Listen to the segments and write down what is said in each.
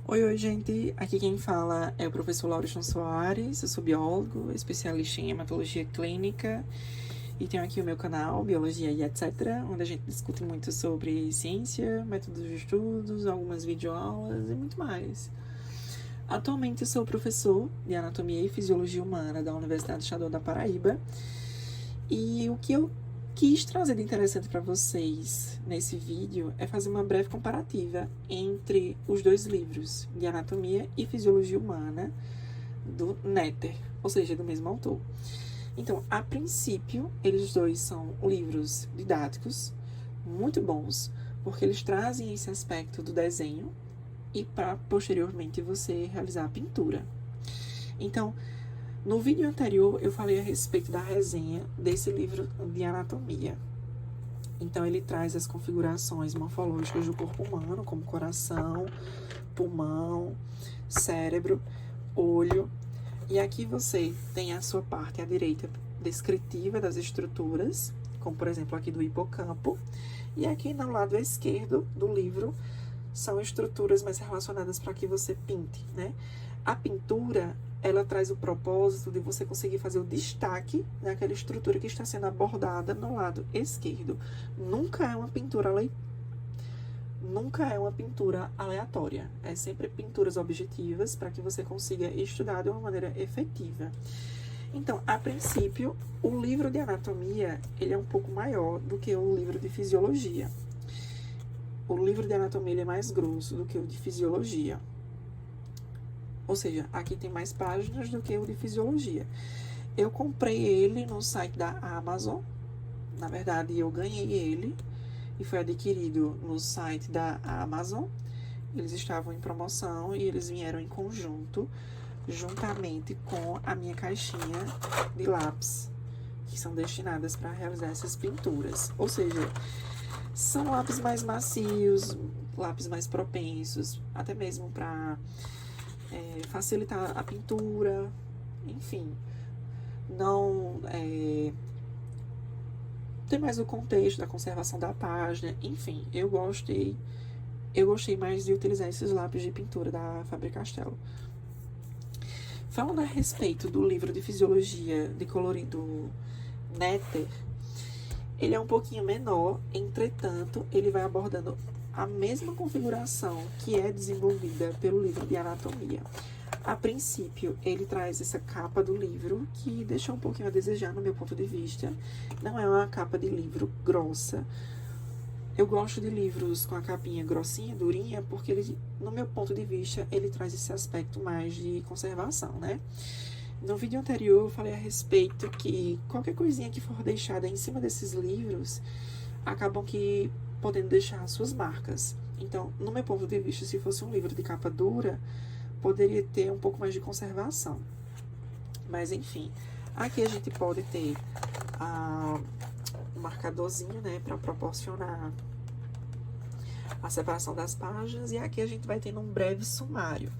Oi, gente. Aqui quem fala é o professor Lauriston Soares. Eu sou biólogo, especialista em hematologia clínica e tenho aqui o meu canal, Biologia e etc., onde a gente discute muito sobre ciência, métodos de estudos, algumas videoaulas e muito mais. Atualmente eu sou professor de Anatomia e Fisiologia Humana da Universidade Estadual da Paraíba e o que eu quis trazer de interessante para vocês nesse vídeo é fazer uma breve comparativa entre os dois livros de Anatomia e Fisiologia Humana do Netter, ou seja, do mesmo autor. Então, a princípio, eles dois são livros didáticos, muito bons, porque eles trazem esse aspecto do desenho e para posteriormente você realizar a pintura. Então, no vídeo anterior, eu falei a respeito da resenha desse livro de anatomia. Então, ele traz as configurações morfológicas do corpo humano, como coração, pulmão, cérebro, olho. E aqui você tem a sua parte à direita descritiva das estruturas, como por exemplo aqui do hipocampo. E aqui no lado esquerdo do livro são estruturas mais relacionadas para que você pinte, né? A pintura, ela traz o propósito de você conseguir fazer o destaque naquela estrutura que está sendo abordada no lado esquerdo. Nunca é uma pintura aleatória. É sempre pinturas objetivas para que você consiga estudar de uma maneira efetiva. Então, a princípio, o livro de anatomia, ele é um pouco maior do que o livro de fisiologia. O livro de anatomia ele é mais grosso do que o de fisiologia. Ou seja, aqui tem mais páginas do que o de fisiologia. Eu comprei ele no site da Amazon. Na verdade, eu ganhei ele e foi adquirido no site da Amazon. Eles estavam em promoção e eles vieram em conjunto, juntamente com a minha caixinha de lápis, que são destinadas para realizar essas pinturas. Ou seja, são lápis mais macios, lápis mais propensos, até mesmo para facilitar a pintura, enfim. Não tem mais o contexto da conservação da página, enfim, eu gostei mais de utilizar esses lápis de pintura da Faber-Castell. Falando a respeito do livro de fisiologia de colorido Netter, ele é um pouquinho menor, entretanto, ele vai abordando a mesma configuração que é desenvolvida pelo livro de anatomia. A princípio, ele traz essa capa do livro, que deixa um pouquinho a desejar no meu ponto de vista. Não é uma capa de livro grossa. Eu gosto de livros com a capinha grossinha, durinha, porque ele, no meu ponto de vista, ele traz esse aspecto mais de conservação, né? No vídeo anterior, eu falei a respeito que qualquer coisinha que for deixada em cima desses livros, acabam que podendo deixar suas marcas. Então, no meu ponto de vista, se fosse um livro de capa dura, poderia ter um pouco mais de conservação. Mas, enfim, aqui a gente pode ter um marcadorzinho, né, para proporcionar a separação das páginas, e aqui a gente vai tendo um breve sumário.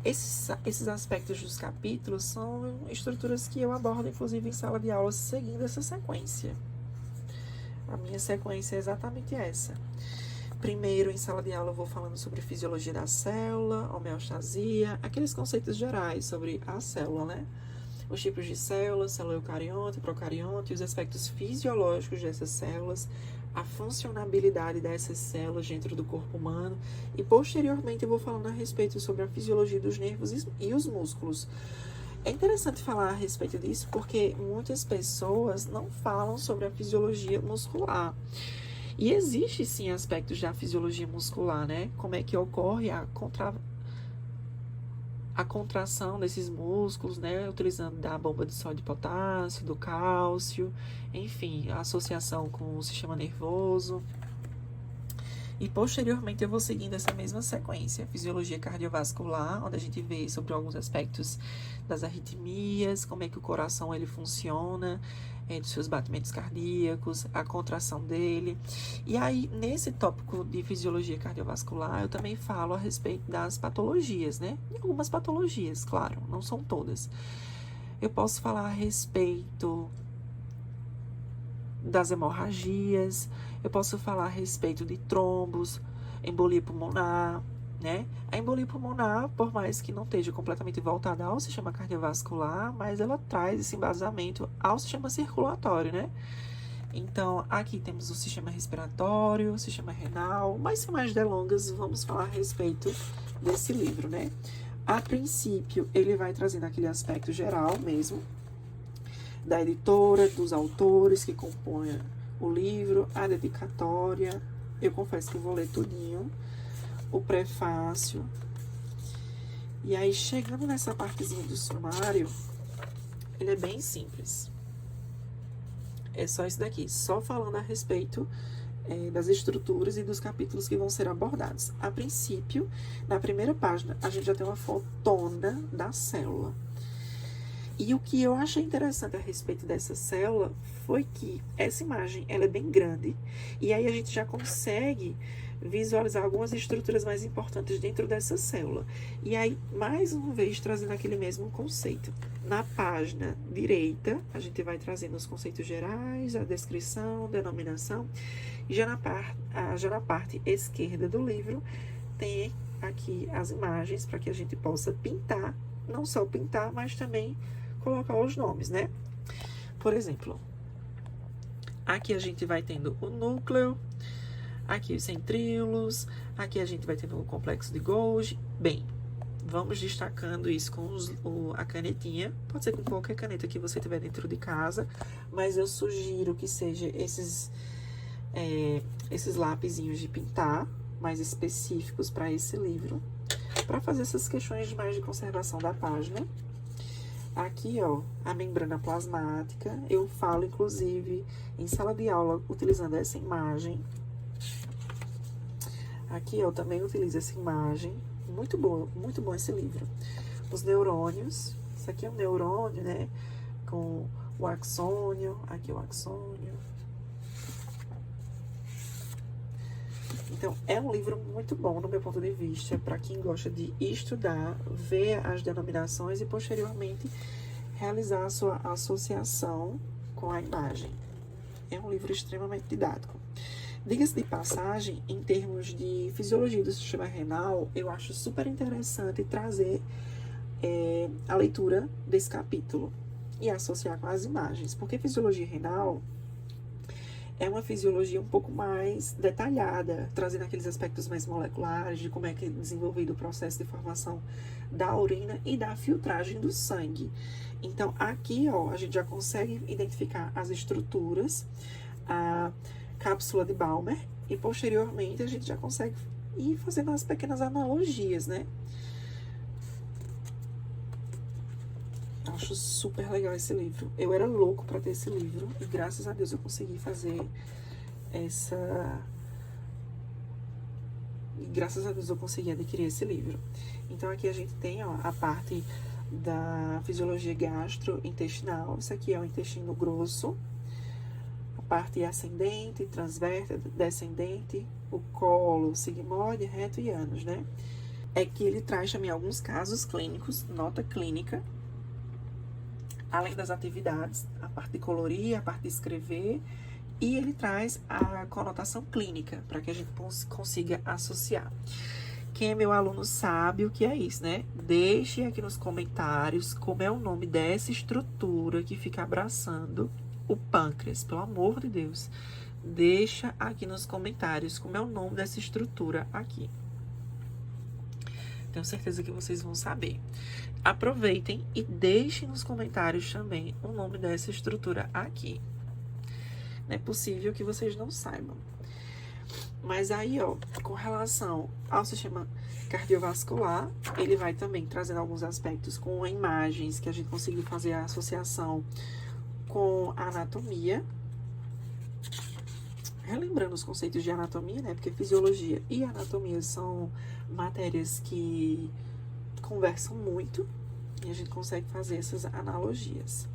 Esses aspectos dos capítulos são estruturas que eu abordo, inclusive, em sala de aula, seguindo essa sequência. A minha sequência é exatamente essa. Primeiro, em sala de aula, eu vou falando sobre fisiologia da célula, homeostasia, aqueles conceitos gerais sobre a célula, né? Os tipos de células, célula eucarionte, procarionte, os aspectos fisiológicos dessas células, a funcionabilidade dessas células dentro do corpo humano. E, posteriormente, eu vou falando a respeito sobre a fisiologia dos nervos e os músculos. É interessante falar a respeito disso porque muitas pessoas não falam sobre a fisiologia muscular. E existe, sim, aspectos da fisiologia muscular, né? Como é que ocorre a contração desses músculos, né? Utilizando da bomba de sódio e potássio, do cálcio, enfim, a associação com o sistema nervoso. E posteriormente eu vou seguindo essa mesma sequência, fisiologia cardiovascular, onde a gente vê sobre alguns aspectos das arritmias, como é que o coração ele funciona, dos seus batimentos cardíacos, a contração dele. E aí, nesse tópico de fisiologia cardiovascular, eu também falo a respeito das patologias, né? E algumas patologias, claro, não são todas. Eu posso falar a respeito das hemorragias, eu posso falar a respeito de trombos, embolia pulmonar, né? A embolia pulmonar, por mais que não esteja completamente voltada ao sistema cardiovascular, mas ela traz esse embasamento ao sistema circulatório, né? Então, aqui temos o sistema respiratório, o sistema renal, mas sem mais delongas, vamos falar a respeito desse livro, né? A princípio, ele vai trazendo aquele aspecto geral mesmo, da editora, dos autores que compõem o livro, a dedicatória. Eu confesso que vou ler tudinho, o prefácio. E aí, chegando nessa partezinha do sumário, ele é bem simples. É só isso daqui, só falando a respeito das estruturas e dos capítulos que vão ser abordados. A princípio, na primeira página, a gente já tem uma fotona da célula. E o que eu achei interessante a respeito dessa célula foi que essa imagem ela é bem grande, e aí a gente já consegue visualizar algumas estruturas mais importantes dentro dessa célula. E aí, mais uma vez, trazendo aquele mesmo conceito. Na página direita, a gente vai trazendo os conceitos gerais, a descrição, denominação. E já na parte esquerda do livro, tem aqui as imagens para que a gente possa pintar, não só pintar, mas também colocar os nomes, né? Por exemplo, aqui a gente vai tendo o núcleo, aqui os centríolos, aqui a gente vai tendo o complexo de Golgi. Bem, vamos destacando isso com a canetinha. Pode ser com qualquer caneta que você tiver dentro de casa, mas eu sugiro que seja esses lapisinhos de pintar, mais específicos para esse livro, para fazer essas questões mais de conservação da página. Aqui, ó, a membrana plasmática. Eu falo, inclusive, em sala de aula, utilizando essa imagem. Aqui eu também utilizo essa imagem. Muito bom esse livro. Os neurônios. Isso aqui é um neurônio, né? Com o axônio. Aqui o axônio. Então, é um livro muito bom, no meu ponto de vista, para quem gosta de estudar, ver as denominações e, posteriormente, realizar a sua associação com a imagem. É um livro extremamente didático. Diga-se de passagem, em termos de fisiologia do sistema renal, eu acho super interessante trazer a leitura desse capítulo e associar com as imagens, porque fisiologia renal é uma fisiologia um pouco mais detalhada, trazendo aqueles aspectos mais moleculares, de como é que é desenvolvido o processo de formação da urina e da filtragem do sangue. Então, aqui, ó, a gente já consegue identificar as estruturas, a cápsula de Balmer, e posteriormente a gente já consegue ir fazendo as pequenas analogias, né? Acho super legal esse livro. Eu era louco para ter esse livro e graças a Deus eu consegui fazer E graças a Deus eu consegui adquirir esse livro. Então aqui a gente tem, ó, a parte da fisiologia gastrointestinal. Isso aqui é o intestino grosso. A parte ascendente, transversa, descendente, o colo, sigmoide, reto e ânus, né? É que ele traz também alguns casos clínicos, nota clínica, além das atividades, a parte de colorir, a parte de escrever, e ele traz a conotação clínica, para que a gente consiga associar. Quem é meu aluno sabe o que é isso, né? Deixe aqui nos comentários como é o nome dessa estrutura que fica abraçando o pâncreas, pelo amor de Deus. Deixa aqui nos comentários como é o nome dessa estrutura aqui. Tenho certeza que vocês vão saber. Aproveitem e deixem nos comentários também o nome dessa estrutura aqui. Não é possível que vocês não saibam. Mas aí, ó, com relação ao sistema cardiovascular, ele vai também trazendo alguns aspectos com imagens que a gente conseguiu fazer a associação com a anatomia. Relembrando os conceitos de anatomia, né? Porque fisiologia e anatomia são matérias que conversam muito e a gente consegue fazer essas analogias.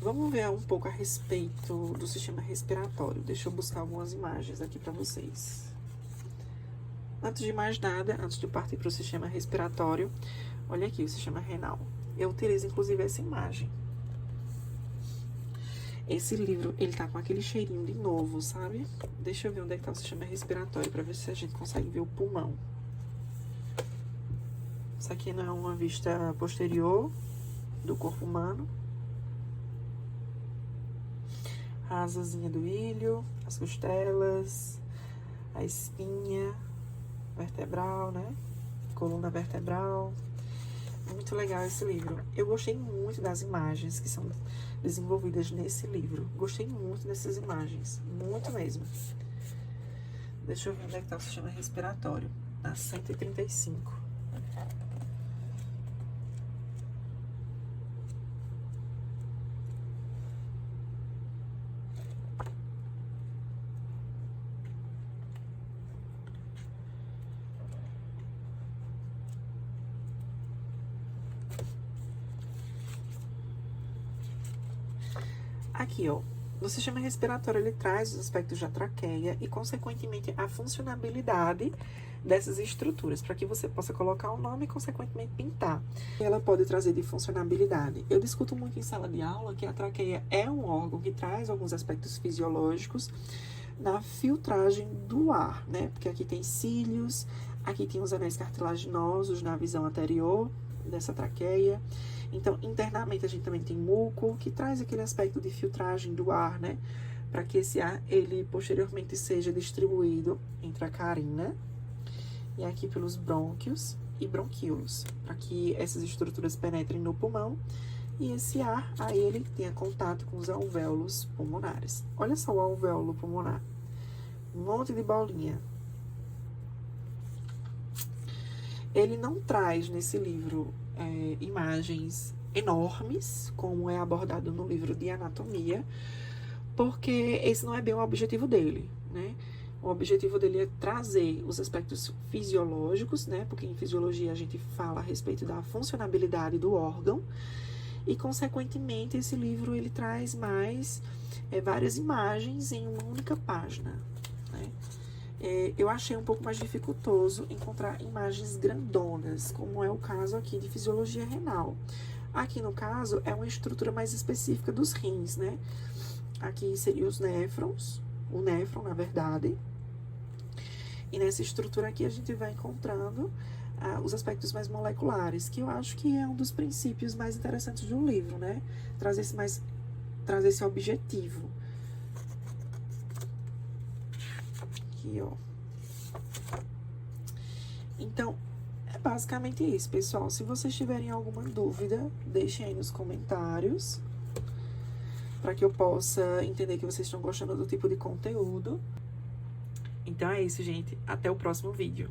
Vamos ver um pouco a respeito do sistema respiratório. Deixa eu buscar algumas imagens aqui para vocês. Antes de mais nada, antes de partir para o sistema respiratório, olha aqui o sistema renal. Eu utilizo inclusive essa imagem. Esse livro, ele tá com aquele cheirinho de novo, sabe? Deixa eu ver onde é que tá o sistema respiratório para ver se a gente consegue ver o pulmão. Isso aqui não é uma vista posterior do corpo humano. A asazinha do ilho, as costelas, a espinha vertebral, né? Coluna vertebral. Muito legal esse livro. Eu gostei muito das imagens que são desenvolvidas nesse livro. Gostei muito dessas imagens. Muito mesmo. Deixa eu ver onde é que tá o sistema respiratório. Na 135. Aqui, ó, no sistema respiratório ele traz os aspectos da traqueia e, consequentemente, a funcionabilidade dessas estruturas, para que você possa colocar o nome e, consequentemente, pintar. Ela pode trazer de funcionabilidade. Eu discuto muito em sala de aula que a traqueia é um órgão que traz alguns aspectos fisiológicos na filtragem do ar, né? Porque aqui tem cílios, aqui tem os anéis cartilaginosos na visão anterior dessa traqueia. Então, internamente, a gente também tem muco, que traz aquele aspecto de filtragem do ar, né? Para que esse ar, ele posteriormente seja distribuído entre a carina e aqui pelos brônquios e bronquíolos, para que essas estruturas penetrem no pulmão e esse ar, aí ele tenha contato com os alvéolos pulmonares. Olha só o alvéolo pulmonar. Um monte de bolinha. Ele não traz nesse livro imagens enormes, como é abordado no livro de anatomia, porque esse não é bem o objetivo dele, né? O objetivo dele é trazer os aspectos fisiológicos, né? Porque em fisiologia a gente fala a respeito da funcionabilidade do órgão e, consequentemente, esse livro ele traz mais várias imagens em uma única página, né? Eu achei um pouco mais dificultoso encontrar imagens grandonas, como é o caso aqui de fisiologia renal. Aqui, no caso, é uma estrutura mais específica dos rins, né? Aqui seriam os néfrons, o néfron, na verdade. E nessa estrutura aqui a gente vai encontrando os aspectos mais moleculares, que eu acho que é um dos princípios mais interessantes do livro, né? Trazer esse objetivo. Aqui, ó. Então, é basicamente isso, pessoal. Se vocês tiverem alguma dúvida, deixem aí nos comentários, para que eu possa entender que vocês estão gostando do tipo de conteúdo. Então é isso, gente. Até o próximo vídeo.